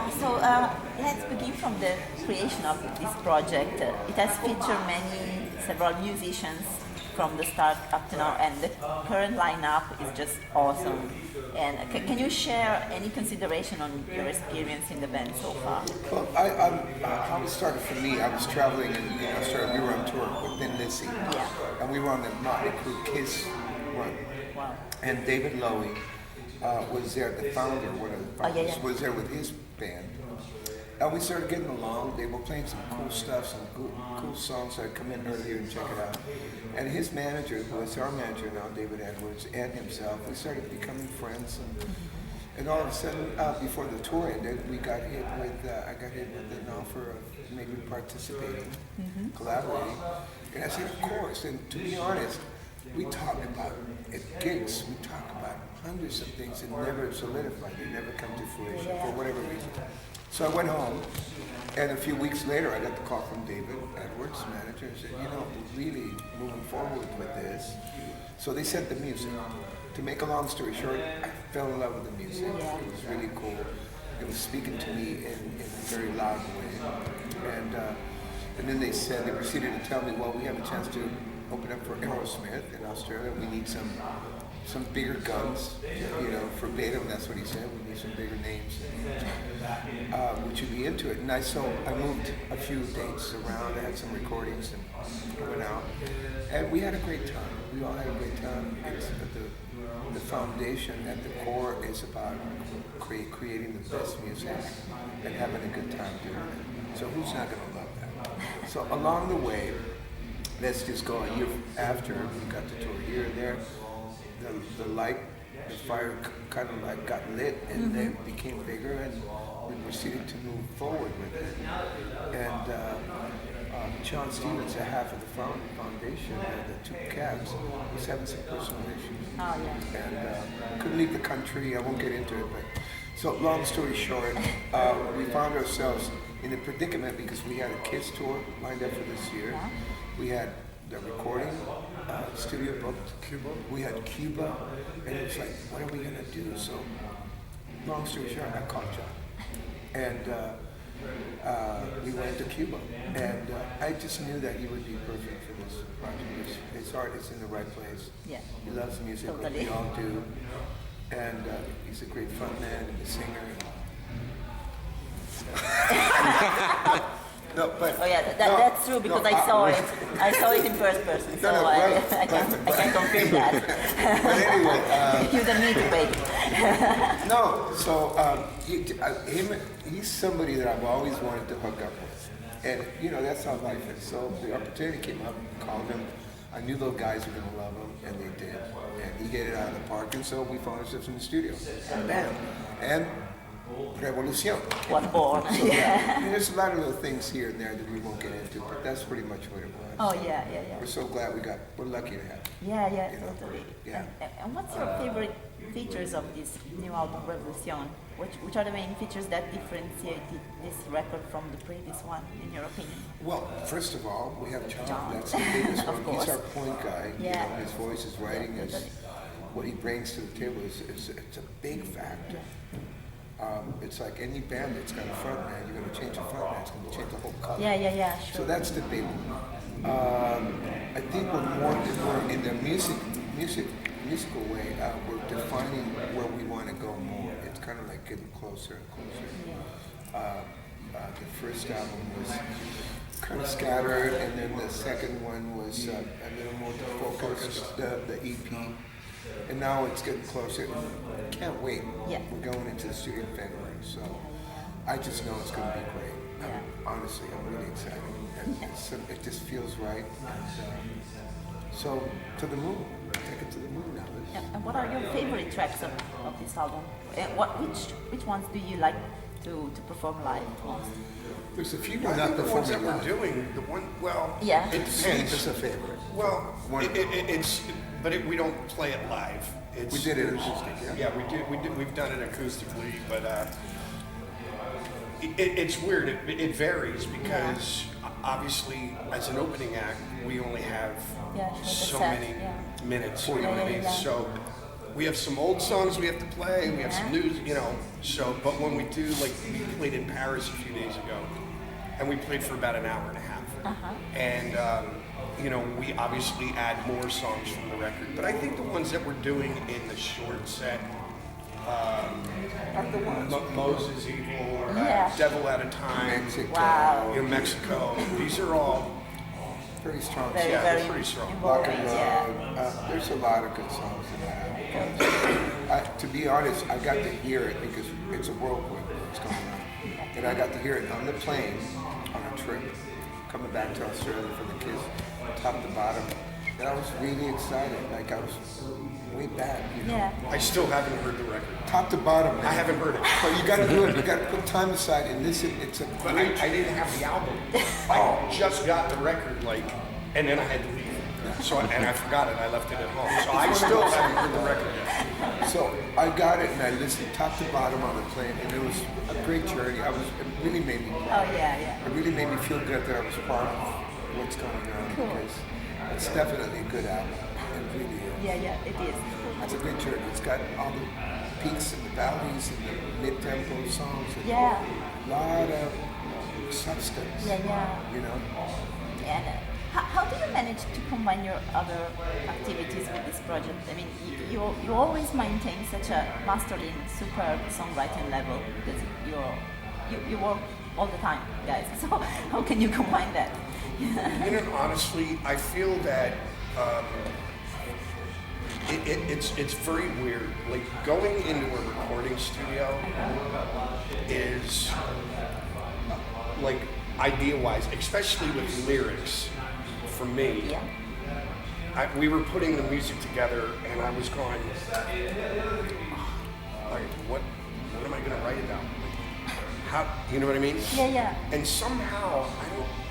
Let's begin from the creation of this project. It has featured several musicians from the start up to now, and the current lineup is just awesome. And can you share any consideration on your experience in the band so far? Well, how it started for me, I was traveling in Australia. We were on tour with Mendoza, and we were on the Motley Crue Kiss run. Wow. And David Lowy was there, the founder, one of the founders, was there with his band. And we started getting along. They were playing some cool stuff, some cool songs. So I'd come in earlier and check it out. And his manager, who is our manager now, David Edwards, and himself, we started becoming friends. And all of a sudden, before the tour ended, I got hit with an offer of maybe participating, collaborating. And I said, of course. And to be honest, we talked about, at gigs, we talked about hundreds of things that never solidified, they never come to fruition for whatever reason. So I went home, and a few weeks later I got the call from David Edwards, manager, and said, we're really moving forward with this. So they sent the music. To make a long story short, I fell in love with the music. It was really cool. It was speaking to me in a very loud way. And then they proceeded to tell me, well, we have a chance to open up for Aerosmith in Australia. We need some bigger guns, for Beta, that's what he said. We need some bigger names. Would you be into it? And I moved a few dates around. I had some recordings and went out. And we had a great time. We all had a great time. The foundation at the core is about creating the best music and having a good time doing it. So who's not going to love that? So along the way, let's just go a year after we got to tour here and there. The fire kind of like got lit, and then became bigger, and we proceeded to move forward with it. And John Stevens, half of the foundation, the two cats, was having some personal issues. Oh, yeah. And couldn't leave the country. I won't get into it, but so long story short, we found ourselves in a predicament because we had a Kiss tour lined up for this year. Yeah. We had the recording studio booked. Cuba. We had Cuba, and it was like, what are we gonna do? So, long story short, I called John, and we went to Cuba, and I just knew that he would be perfect for this project. His heart is in the right place. Yeah. He loves music, Totally. like we all do, and he's a great frontman and a singer. No, but that's true because I saw it. I saw it in first person, so I can confirm that. But anyway, you don't need to wait. no. So he's somebody that I've always wanted to hook up with, and that's how life is. So the opportunity came up, called him. I knew those guys were gonna love him, and they did. And he hit it out of the park, and so we found ourselves in the studio, and bam, and Revolution. What born? So, and there's a lot of little things here and there that we won't get into, but that's pretty much what it was. Oh, yeah. We're so glad we're lucky to have it. Yeah, totally. Yeah. And what's your favorite features of this new album, Revolution? Which are the main features that differentiate this record from the previous one, in your opinion? Well, first of all, we have John. That's the biggest one. course. He's our point guy. Yeah. His voice, his writing, what he brings to the table is it's a big factor. It's like any band that's got a front man, you're going to change the front man, it's going to change the whole color. Yeah, sure. So that's the big one. I think we're in the musical way, we're defining where we want to go more. It's kind of like getting closer and closer. The first album was kind of scattered, and then the second one was a little more focused, the EP. And now it's getting closer. Can't wait. Yeah. We're going into the studio in February, so I just know it's going to be great. Honestly, I'm really excited. It just feels right. And, so to the moon. Take it to the moon now. And what are your favorite tracks of this album? Which ones do you like to perform live most? There's a few Not the ones that we're doing. The one, Yeah. it depends. It's a favorite. Well, we don't play it live. We did it acoustic, Yeah, we've done it acoustically, but it's weird. It varies because obviously, as an opening act, we only have so many minutes. You know what I mean? So we have some old songs we have to play. We have some new, you know. So, but when we do, like, we played in Paris a few days ago, and we played for about an hour and a half. And you know, we obviously add more songs from the record. But I think the ones that we're doing in the short set, Are the ones. Moses Evil, Devil at a Time, Mexico. Wow. you know, Mexico. These are all Pretty strong. Very, Yeah, very they're pretty strong. Rock involving, and yeah. roll. There's a lot of good songs in that. To be honest, I got to hear it because it's a whirlwind what's going on. And I got to hear it on the plane, on a trip, coming back to Australia for the kids, top to bottom. And I was really excited. Like I was way back, you know. Yeah. I still haven't heard the record. Top to bottom, man. I haven't heard it. But you got to do it. You got to put time aside and listen. It's a But great. I didn't have the album. I just got the record, like, and then I had to leave. So, and I forgot it. I left it at home. So I still haven't heard the record yet. So I got it and I listened top to bottom on the plane, and it was a great journey. It really made me proud. Oh yeah. It really made me feel good that I was part of what's going on Cool. because it's definitely a good album. It really is. Yeah, it is. It's a good journey. It's got all the peaks and the valleys and the mid-tempo songs. And Yeah. a lot of substance. Yeah. You know? And how do you manage to combine your other activities with this project? I mean, you always maintain such a masterly and superb songwriting level because you work all the time, guys. So how can you combine that? You know, honestly, I feel that it's very weird. Like going into a recording studio is like idea-wise, especially with lyrics. For me, Yeah. we were putting the music together, and I was going, like, what am I going to write about? How, you know what I mean? Yeah. And somehow,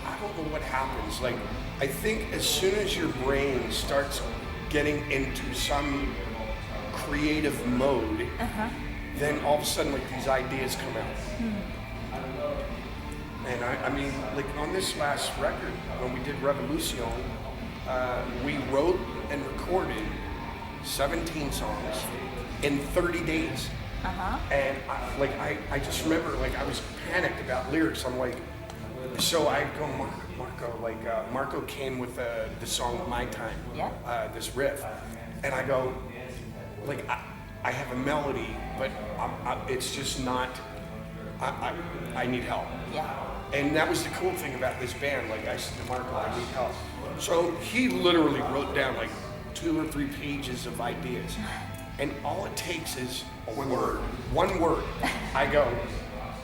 I don't know what happens. Like, I think as soon as your brain starts getting into some creative mode, then all of a sudden, like, these ideas come out. And I mean, like on this last record, when we did Revolution, we wrote and recorded 17 songs in 30 days. And I just remember, like, I was panicked about lyrics. I'm like, so I go, Marco came with the song My Time, this riff. And I go, like, I have a melody, but it's just not, I need help. Yeah. And that was the cool thing about this band. Like I said to Marco, I need help. So he literally wrote down like 2 or 3 pages of ideas. And all it takes is one word. I go,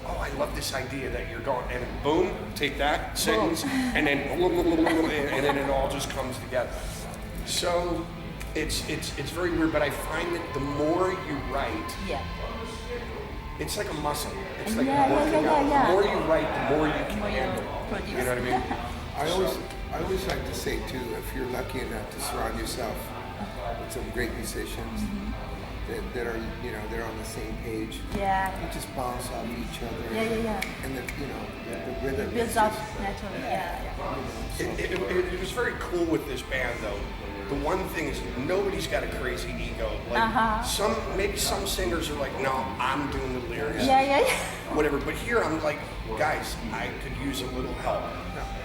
oh, I love this idea that you're going, and boom, take that sentence, and then and then it all just comes together. So it's very weird, but I find that the more you write, it's like a muscle. It's like working out. The more you write, the more you can handle. You know what I mean? I always like to say too, if you're lucky enough to surround yourself with some great musicians that are, you know, they're on the same page. Yeah. You just bounce off each other. Yeah. And the rhythm It builds is up just, naturally. It was very cool with this band though. The one thing is nobody's got a crazy ego. Like maybe some singers are like, no, I'm doing the lyrics. Yeah. Whatever. But here I'm like, guys, I could use a little help.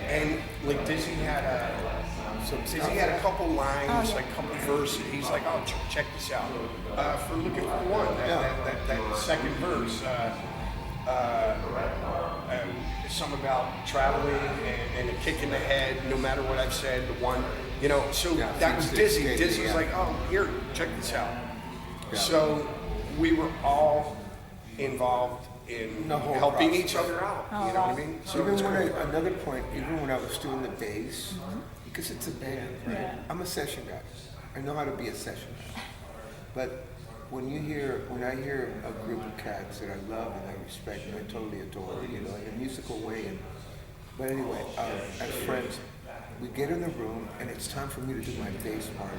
And like Dizzy had a couple lines, like a couple verses. He's like, oh, check this out. For Looking for One, that second verse. Some about traveling and a kick in the head, no matter what I've said, the one, you know, so that was Dizzy. Dizzy's like, oh, here, check this out. Yeah. So we were all involved in helping each other out, you know what I mean? So another point, even when I was doing the bass, because it's a band, right? I'm a session guy. I know how to be a session guy. But when I hear a group of cats that I love and I respect and I totally adore, you know, in a musical way. But anyway, as friends, we get in the room and it's time for me to do my bass part.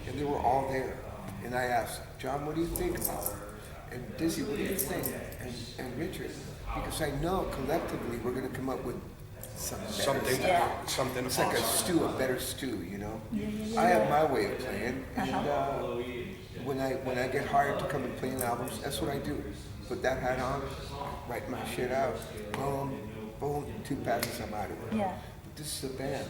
And they were all there. And I asked, John, what do you think about it? And Dizzy, what do you think? And Richard, because I know collectively we're going to come up with something It's like a awesome. stew, a better stew, you know. Yeah. I have my way of playing, and when I get hired to come and play in albums, that's what I do. Put that hat on, write my shit out, boom, boom, 2 passes, I'm out of it. Yeah. But this is a band.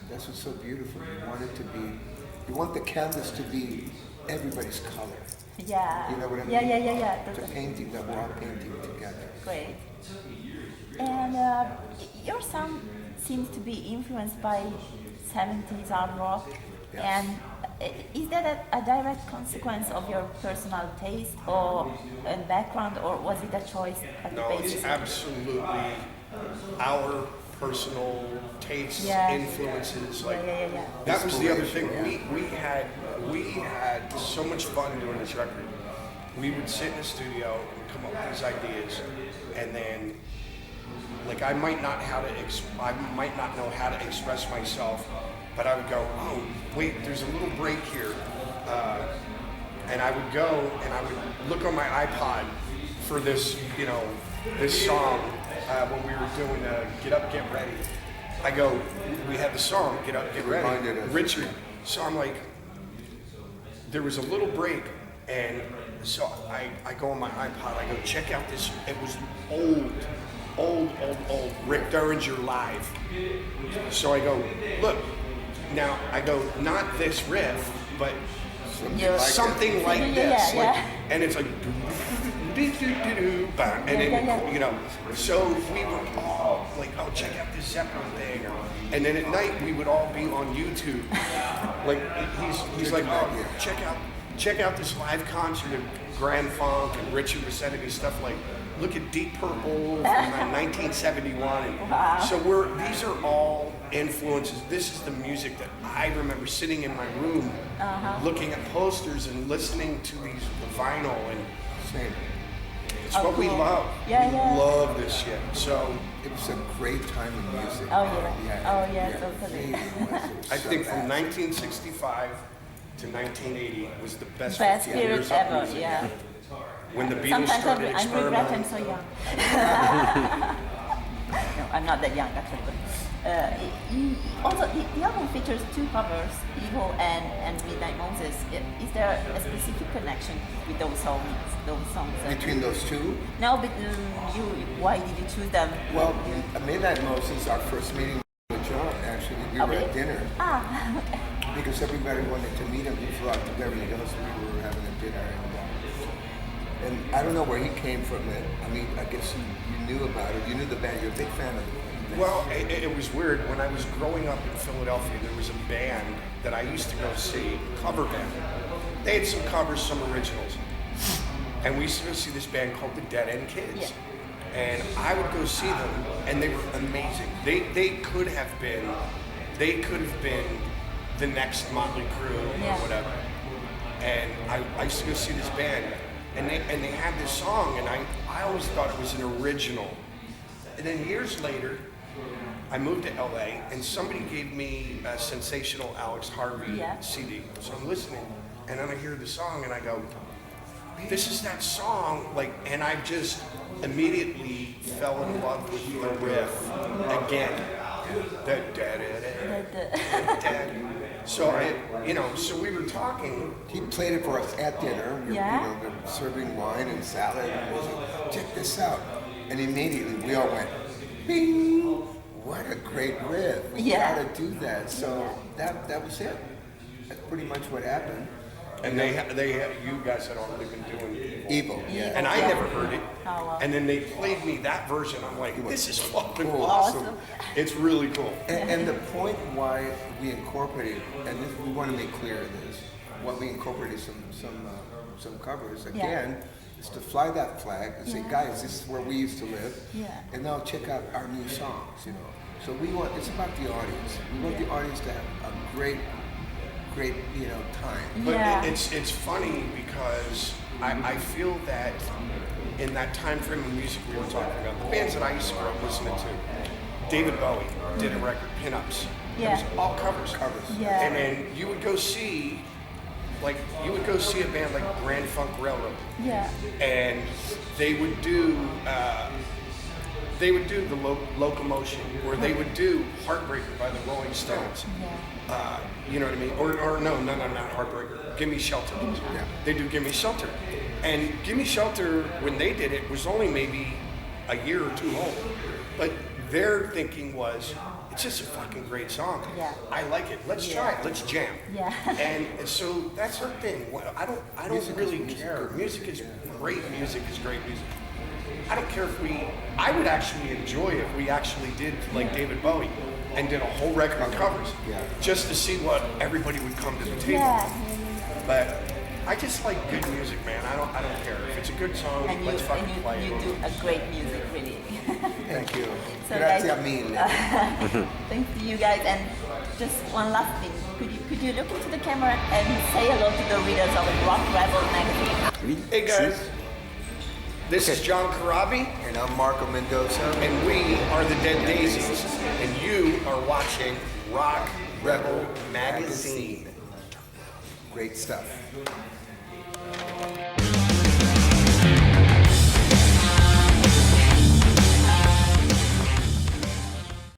That's what's so beautiful. You want it to be, you want the canvas to be everybody's color. Yeah. You know what I mean? Yeah. It's a painting that we're all painting together. Great. And your sound seems to be influenced by 70s hard rock. Yes. And is that a direct consequence of your personal taste or and background, or was it a choice at the No, basis? it's absolutely our personal tastes, Yeah. influences. Like Yeah. that was the other Inspiration, thing. We had so much fun doing this record. We would sit in the studio and come up with these ideas, and then like I might not know how to express myself, but I would go, oh wait, there's a little break here, and I would go and I would look on my iPod for this, this song when we were doing Get Up, Get Ready. I go, we had the song Get Up, Get Ready, Reminded us. Richard. So I'm like, there was a little break, and so I go on my iPod, I go check out this, it was old Rick Derringer live. So I go, look, now I go, not this riff, but something like this. Like, and it's like, and then, so we were all like, oh, check out this Zeppelin thing. And then at night we would all be on YouTube. Like, he's like, oh, check out this live concert of Grand Funk and Richard was sending me stuff like, look at Deep Purple from 1971. And so these are all influences. This is the music that I remember sitting in my room, looking at posters and listening to the vinyl, and Same. it's what we love. We love this shit. So It was a great time in music. Totally. I think from 1965 to 1980 was the best Best 15 period years of ever, music. yeah. When the Beatles Sometimes started I regret I'm experimenting. so young. No, I'm not that young actually. But also, the album features 2 covers, Evil and Midnight Moses. Is there a specific connection with those songs? Between those two? No, but why did you choose them? Well, Midnight Moses, our first meeting with John, actually, we were at dinner. Okay. Because everybody wanted to meet him. He flew out to Beverly Hills, we were having a dinner. And I don't know where he came from. I mean, I guess you knew about it. You knew the band. You're a big fan of it. Well, it was weird. When I was growing up in Philadelphia, there was a band that I used to go see, cover band. They had some covers, some originals. And we used to go see this band called the Dead Kids. Yeah. And I would go see them, and they were amazing. They could have been the next Motley Crue or whatever. And I used to go see this band, and they had this song, and I always thought it was an original. And then years later, I moved to LA, and somebody gave me a Sensational Alex Harvey CD. So I'm listening, and then I hear the song, and I go, this is that song, and I just immediately fell in love with the riff again. So so we were talking. He played it for us at dinner. They're serving wine and salad, and he said, check this out. And immediately we all went, bing! What a great riff. We gotta do that. So that was it. That's pretty much what happened. And you guys had already been doing Evil. And I never heard it. Oh, wow. And then they played me that version. I'm like, this is fucking Cool. awesome. It's really cool. And the point why we incorporated, and this, we want to make clear this, why we incorporated some covers again, is to fly that flag and say, guys, this is where we used to live, and now check out our new songs. So it's about the audience. We want the audience to have a great time. But it's funny because I feel that in that time frame of music we were talking about, the bands that I used to grow up listening to, David Bowie did a record, Pinups. It was all covers. Yeah. And then you would go see a band like Grand Funk Railroad. Yeah. And they would do they would do the Locomotion, or they would do Heartbreaker by the Rolling Stones. You know what I mean? Or no, not Heartbreaker. Gimme Shelter. Yeah. They do Gimme Shelter. And Gimme Shelter, when they did it, was only maybe a year or two old. But their thinking was, it's just a fucking great song. Yeah. I like it. Let's try it. Let's jam. Yeah. And so that's her thing. I don't really care. Music is great. Music is great music. I don't care if I would actually enjoy if we actually did like David Bowie and did a whole record on covers, just to see what everybody would come to the table. But I just like good music, man. I don't care if it's a good song. And let's fucking play you it. do a great music, really. Thank you. So Grazie guys, mille. thanks to you guys. And just one last thing, could you look into the camera and say hello to the readers of Rock Rebel magazine? Hey guys, this is John Corabi, And I'm Marco Mendoza. and we are the Dead Daisies, and you are watching Rock Rebel Magazine. Great stuff.